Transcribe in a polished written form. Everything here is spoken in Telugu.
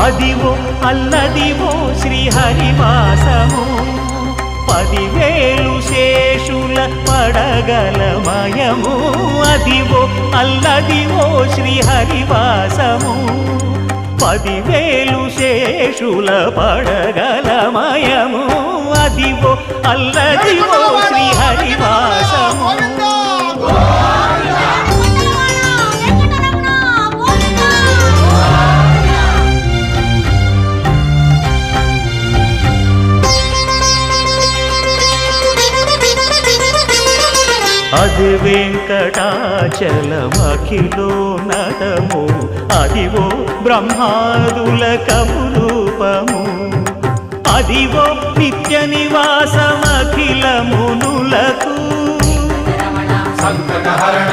అదివో అల్లదివో శ్రీహరివాసము 10,000 శేషుల పడగలమయము అదివో అల్లదివో శ్రీహరివాసము 10,000 శేషుల పడగలమయము అదివో అల్లదివో శ్రీహరివాసము అది వెంకటాచలమఖిలోన్నతము అదివో బ్రహ్మాదుల కపురూపము అదివో నిత్య నివాసమఖిల మునులకు సంకటహరణ